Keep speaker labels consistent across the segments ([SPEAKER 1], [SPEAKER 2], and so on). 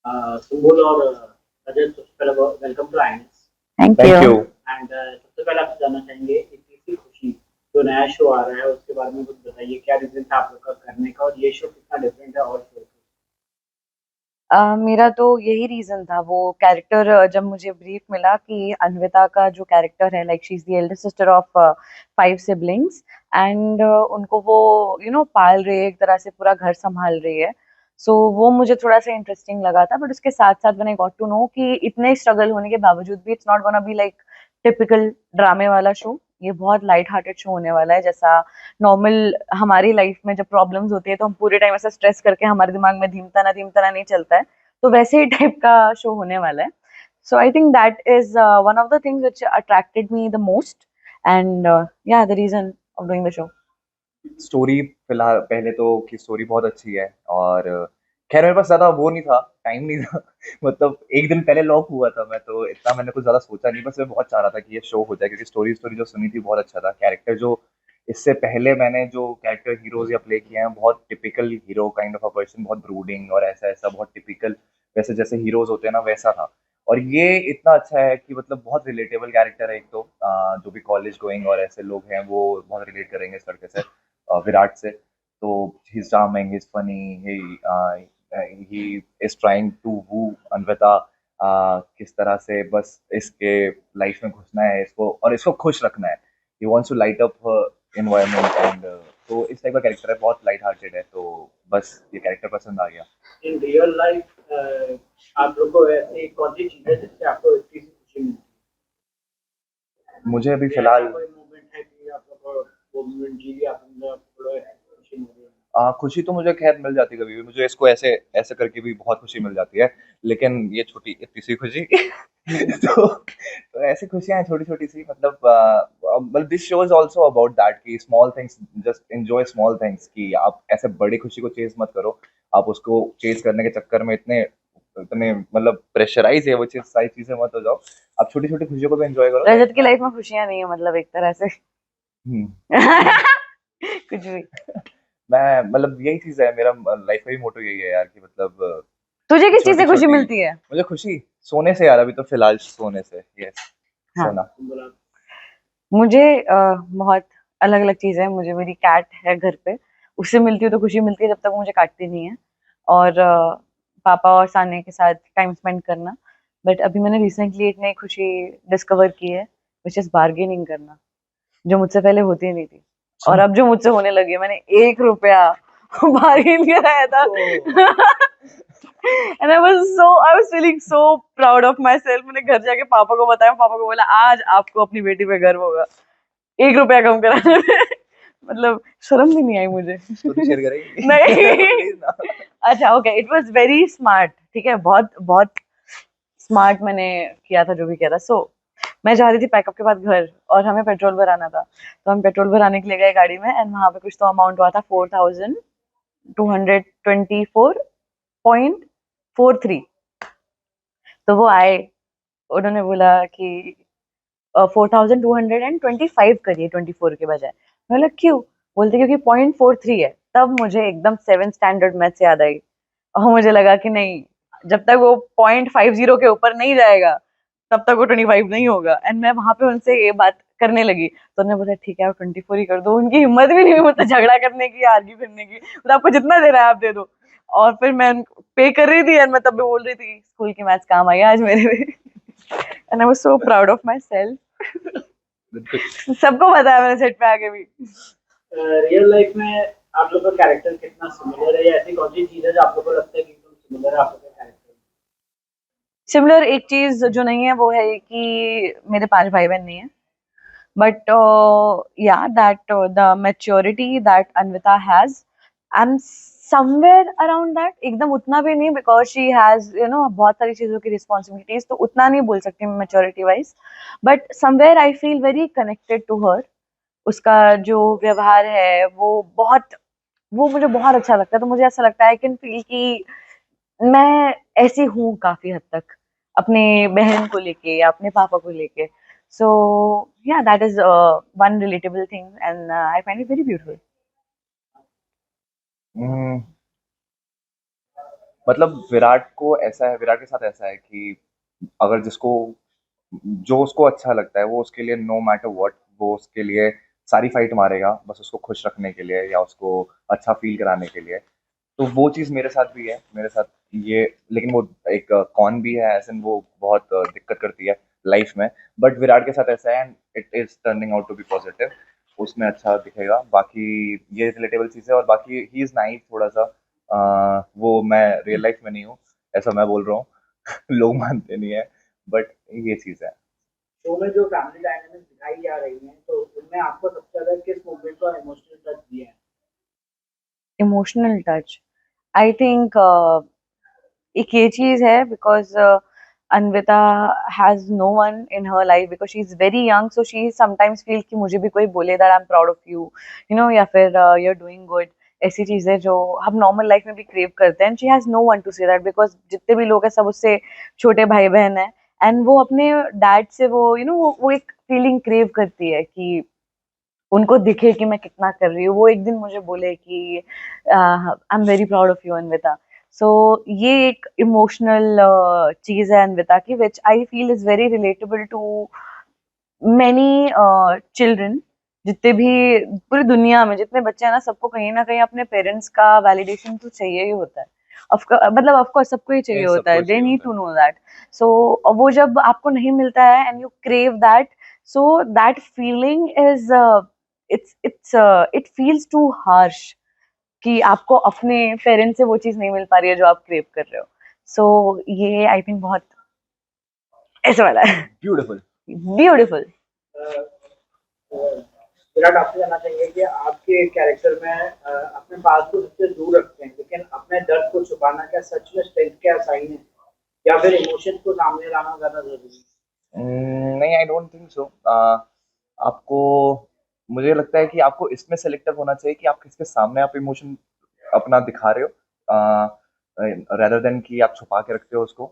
[SPEAKER 1] सुम्बुल और रजत, सबसे पहले welcome to INS.
[SPEAKER 2] Thank
[SPEAKER 3] thank
[SPEAKER 2] you.
[SPEAKER 3] You.
[SPEAKER 1] And सबसे पहले आपसे जानना चाहेंगे कि तीसरी खुशी जो नया शो आ रहा है उसके बारे में कुछ बताइए, क्या रीजन था आप लोग का करने का और ये शो कितना डिफरेंट है और शो से?
[SPEAKER 2] मेरा तो यही रीजन था, वो कैरेक्टर जब मुझे ब्रीफ मिला कि अन्विता का जो कैरेक्टर है, like she is the Elder sister of 5 siblings, and उनको वो पाल रही है, एक तरह से पूरा घर संभाल रही है। सो वो मुझे थोड़ा सा इंटरेस्टिंग लगा था, बट उसके साथ साथ मैंने गॉट टू नो कि इतने स्ट्रगल होने के बावजूद भी it's not gonna be like typical ड्रामे वाला शो। ये बहुत लाइट हार्टेड शो होने वाला है, जैसा नॉर्मल हमारी लाइफ में जब प्रॉब्लम्स होती है तो हम पूरे टाइम ऐसा स्ट्रेस करके हमारे दिमाग में धीमता ना नहीं चलता है, तो वैसे ही टाइप का शो होने वाला है। So I think that is one of the things which attracted me the most, and या the reason of doing the show.
[SPEAKER 3] Story फिलहाल पहले तो कि स्टोरी बहुत अच्छी है, और खैर मेरे पास ज़्यादा वो नहीं था, टाइम नहीं था। मतलब एक दिन पहले लॉक हुआ था मैं, तो इतना मैंने कुछ ज़्यादा सोचा नहीं, बस मैं बहुत चाह रहा था कि ये शो हो जाए, क्योंकि स्टोरी स्टोरी जो सुनी थी बहुत अच्छा था। कैरेक्टर जो इससे पहले मैंने जो कैरेक्टर हीरोज या प्ले किए हैं, बहुत typical hero kind of a person, बहुत ब्रूडिंग और ऐसा ऐसा बहुत टिपिकल, वैसे जैसे हीरोज होते हैं ना वैसा था। और ये इतना अच्छा है कि मतलब बहुत रिलेटेबल कैरेक्टर है। एक तो जो भी कॉलेज गोइंग और ऐसे लोग हैं वो बहुत रिलेट करेंगे इस लड़के से, विराट से। तो he is charming, he is funny, he is trying to woo Anvita. किस तरह से बस इसके लाइफ में घुसना है इसको, और इसको खुश रखना है। He wants to light up environment, and तो इस टाइप का कैरेक्टर है, बहुत लाइट हार्टेड है, तो बस ये कैरेक्टर पसंद आ गया।
[SPEAKER 1] इन रियल लाइफ आप लोग को ऐसी कौन सी चीज़ है जिससे आपको इतनी सी खुशी मिलती
[SPEAKER 3] मुझे अभी
[SPEAKER 1] है? ऐसा
[SPEAKER 3] फिलहाल
[SPEAKER 1] कोई मोमेंट है कि आप लोग को वो मोमेंट जी लिया आपने, आपको थोड़ा खुशी मिल रही है?
[SPEAKER 3] खुशी तो मुझे खैर मिल जाती है कभी भी, मुझे इसको ऐसे ऐसे करके भी बहुत खुशी मिल जाती है। लेकिन ये छोटी इतनी सी खुशी तो ऐसी खुशियां हैं छोटी छोटी सी, मतलब this show is also about that कि small things, just enjoy small things, कि आप ऐसे बड़ी खुशी को चेज मत करो। आप उसको चेज करने के चक्कर में इतने इतने मतलब प्रेशराइज है वो चीज, सारी चीजें मत हो जाओ। आप छोटी छोटी खुशियों को भी एंजॉय करो लाइफ
[SPEAKER 2] रजत की
[SPEAKER 3] में।
[SPEAKER 2] लाइफ में खुशियां नहीं है, मतलब एक तरह से
[SPEAKER 3] हम्म।
[SPEAKER 2] कुछ भी।
[SPEAKER 3] मैं मतलब यही चीज है, मेरा लाइफ का भी मोटो यही है यार, कि मतलब
[SPEAKER 2] तुझे किस चीज
[SPEAKER 3] छोटी
[SPEAKER 2] से खुशी
[SPEAKER 3] छोटी।
[SPEAKER 2] मिलती है?
[SPEAKER 3] मुझे खुशी सोने से यार, अभी तो फिलहाल सोने से, यस,
[SPEAKER 2] हाँ,
[SPEAKER 3] सोना।
[SPEAKER 1] तुम बोला।
[SPEAKER 2] मुझे बहुत अलग अलग चीजें हैं। मुझे मेरी कैट है घर पे, उससे मिलती है तो खुशी मिलती है, जब तक वो मुझे काटती नहीं है। और पापा और साने के साथ टाइम स्पेंड करना। बट अभी मैंने रिसेंटली एक नई खुशी डिस्कवर की है, विच इज बार्गेनिंग करना, जो मुझसे पहले होती नहीं थी। और
[SPEAKER 3] अच्छा।
[SPEAKER 2] अब जो मुझसे होने लगी है, मैंने 1 रुपया बार्गेन कराया था।
[SPEAKER 3] Oh.
[SPEAKER 2] And I was feeling so proud of myself. मैंने घर जाके पापा को बताया, पापा को बोला आज आपको अपनी बेटी पे गर्व होगा 1 रुपया कम कराने में। मतलब शर्म भी नहीं आई मुझे।
[SPEAKER 3] स्टोरी शेयर करेगी?
[SPEAKER 2] नहीं।
[SPEAKER 3] प्लीज ना।
[SPEAKER 2] अच्छा okay, it was very smart, ठीक है, बहुत बहुत स्मार्ट मैंने किया था जो भी किया था। सो मैं जा रही थी पैकअप के बाद घर, और हमें पेट्रोल भराना था, तो हम पेट्रोल भराने के लिए गए गाड़ी में, एंड वहां पे कुछ तो अमाउंट हुआ था 4224.43। तो वो आए, उन्होंने बोला कि 4225 करिए 24 के बजाय। मैं बोला क्यों? बोलते क्योंकि 0.43 है। तब मुझे एकदम 7 स्टैंडर्ड मैथ्स याद आई, और मुझे लगा कि नहीं, जब तक वो 0.50 के ऊपर नहीं जाएगा तब तक वो 25 नहीं होगा। एंड मैं वहां पे उनसे ये बात करने लगी, तो उन्होंने बोला ठीक है आप 24 ही कर दो। उनकी हिम्मत भी नहीं हुई मुझसे झगड़ा करने की, आर्ग्यू करने की, मतलब आपको जितना दे रहा है आप दे दो। और फिर मैं पे कर रही थी, और मैं तब भी बोल रही थी स्कूल की मैथ्स काम आई आज मेरे भी। And I was so proud of my self.
[SPEAKER 3] बिल्कुल।
[SPEAKER 2] सबको पता है मैंने सेट पे आके भी।
[SPEAKER 1] रियल लाइफ में आप लोग का कैरेक्टर कितना सिमिलर है, या ऐसी कौन सी चीज़ है जो आप लोग को लगता है कि एकदम सिमिलर है आप लोग का कैरेक्टर?
[SPEAKER 2] सिमिलर एक चीज जो नहीं है वो है कि मेरे 5 भाई बहन नहीं है, but yeah, that the maturity that Anvita has, I'm somewhere around that, एकदम उतना भी नहीं, because she has बहुत सारी चीजों की responsibilities, तो उतना नहीं बोल सकती मैं maturity wise, but somewhere I feel very connected to her। उसका जो व्यवहार है वो मुझे बहुत अच्छा लगता है, तो मुझे ऐसा लगता है आई कैन फील कि मैं ऐसी हूँ काफी हद तक, अपने बहन को लेके या अपने पापा को लेके। सो या that is one relatable thing, and I find it very beautiful.
[SPEAKER 3] मतलब विराट के साथ ऐसा है कि अगर जिसको जो उसको अच्छा लगता है वो उसके लिए नो मैटर व्हाट वो उसके लिए सारी फाइट मारेगा बस उसको खुश रखने के लिए या उसको अच्छा फील कराने के लिए। तो वो चीज़ मेरे साथ भी है, मेरे साथ ये लेकिन वो एक कॉन भी है ऐसे वो बहुत दिक्कत करती है लाइफ में। बट विराट के साथ ऐसा है and it is turning out to be positive, उसमें अच्छा दिखेगा। बाकी ये रिलेटेबल चीज़ है और बाकी ही इज़ नाइस थोड़ा सा। वो मैं रियल लाइफ में नहीं हूँ, ऐसा मैं बोल रहा हूँ लोग मानते नहीं है, बट ये चीज़ है।
[SPEAKER 1] शो में जो फैमिली डायनामिक्स दिखाई जा रही हैं तो उनमें आपको सबसे ज्यादा किस मूवमेंट को इमोशनल टच दिया है?
[SPEAKER 2] इमोशनल टच, आई थिंक एक ये चीज है because Anvita has no one in her life because she is very young, so she sometimes feel कि मुझे भी कोई बोले that I am proud of you, you know, या फिर यू आर डूइंग गुड। ऐसी चीजें जो हम नॉर्मल लाइफ में भी क्रेव करते हैं, she has no one to say that because जितने भी लोग हैं सब उससे छोटे भाई बहन हैं। एंड वो अपने डैड से वो यू नो वो एक फीलिंग क्रेव करती है कि उनको दिखे कि मैं कितना कर रही हूँ। वो एक दिन मुझे बोले कि I am very proud of you Anvita. So ये एक इमोशनल चीज है अन्विता की, which I feel is very relatable to many children. जितने भी पूरी दुनिया में जितने बच्चे हैं ना, सबको कहीं ना कहीं अपने पेरेंट्स का वैलिडेशन तो चाहिए ही होता है। मतलब ऑफकोर्स सबको ही चाहिए होता है,
[SPEAKER 3] सबको
[SPEAKER 2] दे
[SPEAKER 3] चाहिए
[SPEAKER 2] नीड
[SPEAKER 3] होता
[SPEAKER 2] टू नो दैट। सो वो जब आपको नहीं मिलता है and you crave that, so that feeling is it's it feels too harsh कि आपको अपने पेरेंट्स से वो चीज नहीं मिल पा रही है जो आप क्रेव कर रहे हो। सो ये आई थिंक बहुत ऐसे वाला है,
[SPEAKER 3] है। ब्यूटीफुल।
[SPEAKER 2] ब्यूटिफुल।
[SPEAKER 1] अ, अ, विराट, आपसे जानना चाहेंगे कि आपके कैरेक्टर में अपने बात को सबसे दूर रखते हैं लेकिन अपने दर्द को छुपाना क्या सच में स्ट्रेंथ का साइन है या फिर इमोशन को सामने लाना ज्यादा जरूरी है?
[SPEAKER 3] नहीं, आई डोंट थिंक सो। आपको मुझे लगता है कि आपको इसमें सेलेक्टिव होना चाहिए कि आप किसके सामने आप इमोशन अपना दिखा रहे हो, रेदर देन कि आप छुपा के रखते हो उसको।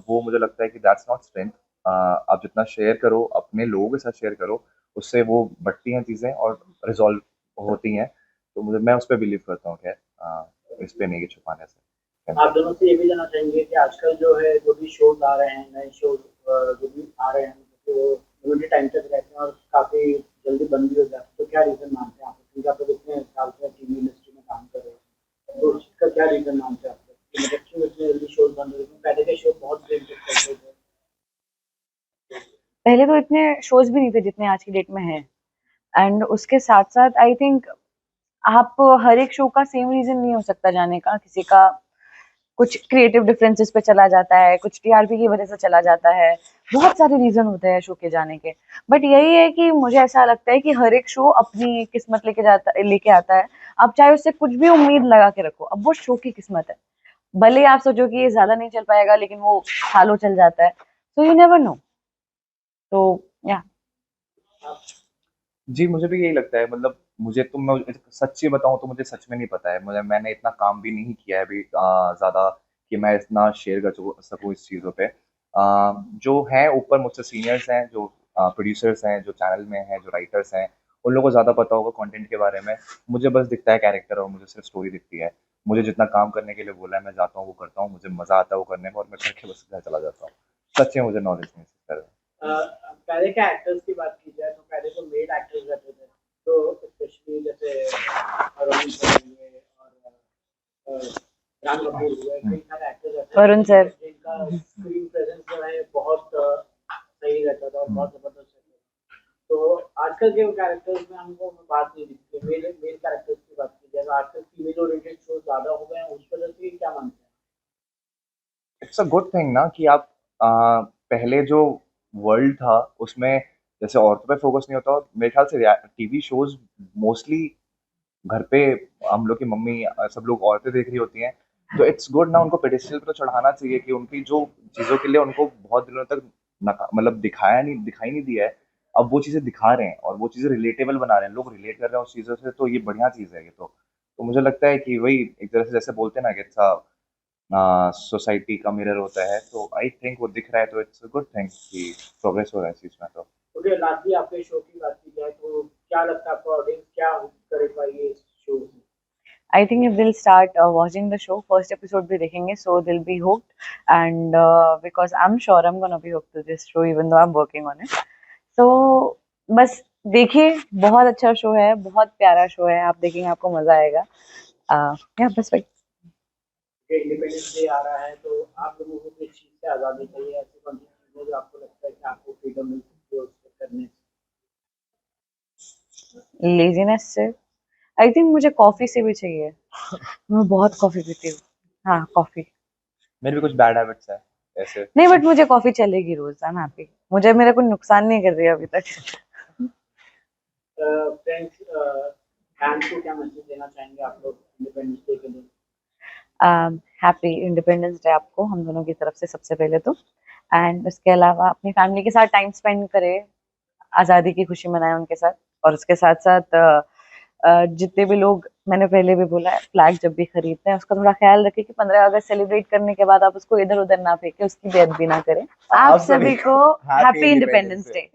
[SPEAKER 3] वो मुझे लगता है कि दैट्स नॉट स्ट्रेंथ। आप जितना शेयर करो अपने लोगों के साथ शेयर करो, उससे वो बढ़ती हैं चीज़ें और रिजॉल्व होती हैं। तो मैं उस पर बिलीव करता हूँ। खैर इस पे नहीं कि छुपाने से।
[SPEAKER 1] आप दोनों से ये भी जानना चाहेंगे कि आजकल जो है जो भी शोज आ रहे हैं, नए शोज जो भी आ रहे हैं, तो वो लिमिटेड टाइम तक रहते हैं और काफी जल्दी बंद भी हो जाते हैं, तो क्या रीजन मानते हैं आप? क्योंकि आप लोग इतने साल से टीवी इंडस्ट्री में काम कर रहे हैं, तो उसका क्या रीजन मानते हैं आप लोग कि मतलब क्यों इतने जल्दी शोज बंद हो रहे हैं? पहले के शो बहुत प्रेम करते थे।
[SPEAKER 2] पहले तो इतने शोज भी नहीं थे जितने आज की डेट में हैं। एंड उसके साथ साथ आई थिंक आप हर एक शो का सेम रीजन नहीं हो सकता जाने का। किसी का कुछ क्रिएटिव डिफरेंसेस पे चला जाता है, कुछ टीआरपी की वजह से चला जाता है, बहुत सारे रीजन होते हैं शो के जाने के। बट यही है कि मुझे ऐसा लगता है कि हर एक शो अपनी किस्मत लेके आता है। आप चाहे उससे कुछ भी उम्मीद लगा के रखो, अब वो शो की किस्मत है। भले ही आप सोचो कि ये ज्यादा नहीं चल पाएगा, लेकिन वो सालों चल जाता है। So you never know. तो या
[SPEAKER 3] जी, मुझे भी यही लगता है। मतलब मैं सच्ची बताऊँ तो मुझे सच में नहीं पता है। मैंने इतना काम भी नहीं किया है अभी ज़्यादा कि मैं इतना शेयर कर सकूँ इस चीज़ों पे। जो हैं ऊपर मुझसे सीनियर्स हैं, जो प्रोड्यूसर्स हैं, जो चैनल में हैं, जो राइटर्स हैं, उन लोगों को ज़्यादा पता होगा कंटेंट के बारे में। मुझे बस दिखता है कैरेक्टर और मुझे सिर्फ स्टोरी दिखती है। मुझे जितना काम करने के लिए बोला है मैं जाता हूँ, वो करता हूँ। मुझे मज़ा आता है वो करने में और मैं करके बस घर चला जाता हूँ। सच में मुझे नॉलेज नहीं है इस तरह।
[SPEAKER 1] पहले के एक्टर्स की बात की जाए तो पहले तो मेल एक्टर्स रहते थे, तो स्पेशली जैसे अरुण सर हुए और राम कपूर हुए, कई सारे एक्टर्स रहते
[SPEAKER 2] वरुण
[SPEAKER 1] हैं
[SPEAKER 2] सर,
[SPEAKER 1] जिनका स्क्रीन प्रेजेंस जो है बहुत सही रहता था और
[SPEAKER 3] हुँ।
[SPEAKER 1] बहुत जबरदस्त रहता था। तो आजकल के कैरेक्टर्स में हमको बात नहीं दिखती है। मेल मेल कैरेक्टर्स की बात की जाए तो आजकल फीमेल ओरिएंटेड शो ज्यादा हो गए हैं, उस वजह से क्या मानते हैं?
[SPEAKER 3] इट्स अ गुड थिंग ना कि आप पहले जो वर्ल्ड था उसमें जैसे औरतों पे फोकस नहीं होता। और मेरे ख्याल से टीवी शोज मोस्टली घर पे हम लोग की मम्मी सब लोग औरतें देख रही होती हैं। तो इट्स गुड ना, उनको पेडिस्टल पे तो चढ़ाना चाहिए कि उनकी जो चीज़ों के लिए उनको बहुत दिनों तक मतलब दिखाई नहीं दिया है, अब वो चीज़ें दिखा रहे हैं और वो चीज़ें रिलेटेबल बना रहे हैं, लोग रिलेट कर रहे हैं उस चीज़ों से। तो ये बढ़िया चीज़ है ये तो मुझे लगता है कि वही एक तरह से जैसे बोलते हैं ना कि सोसाइटी का मिरर होता है। तो आई थिंक वो दिख रहा है तो इट्स अ गुड थिंग कि प्रोग्रेस हो रहा है इस चीज़ में। तो
[SPEAKER 1] ओके, लास्टली आपके शो की बात की जाए तो क्या लगता है आपको ऑडियंस क्या करे पाएगी इस शो से?
[SPEAKER 2] I think if they'll start watching the show, first episode भी देखेंगे, so they'll be hooked, and because I'm sure I'm gonna be hooked to this show even though I'm working on it. So बस देखिए, बहुत अच्छा show है, बहुत प्यारा show है, आप देखेंगे आपको मजा आएगा। या बस वही।
[SPEAKER 1] इंडिपेंडेंस डे आ रहा है तो आप लोगों को किस चीज़ से आज़ादी चाहिए, ऐसी कौन सी चीज़ है जो आपको लगता है कि आपको फ्रीडम मिल सकती है उससे करने से?
[SPEAKER 2] लेजीनेस से, आई थिंक मुझे कॉफी से भी चाहिए। मैं बहुत कॉफी पीती हूँ। हाँ, कॉफी।
[SPEAKER 3] मेरे भी कुछ बैड हैबिट्स है ऐसे।
[SPEAKER 2] नहीं, बट मुझे कॉफी चलेगी रोज, आई एम हैप्पी। मुझे मेरे को नुकसान नहीं कर रही है अभी तक।
[SPEAKER 1] फ्रेंड्स, फैंस को क्या मैसेज देना चाहेंगे आप लोग इंडिपेंडेंस डे के दिन?
[SPEAKER 2] हैप्पी इंडिपेंडेंस डे आपको हम दोनों की तरफ से सबसे पहले तो, एंड उसके अलावा अपनी फैमिली के साथ टाइम स्पेंड करें, आज़ादी की खुशी मनाएं उनके साथ, और उसके साथ साथ जितने भी लोग, मैंने पहले भी बोला है, फ्लैग जब भी खरीदते हैं उसका थोड़ा ख्याल रखें कि 15 अगस्त सेलिब्रेट करने के बाद आप उसको इधर उधर ना फेंके, उसकी बेइज्जती ना करें। आप सभी को हैप्पी इंडिपेंडेंस डे।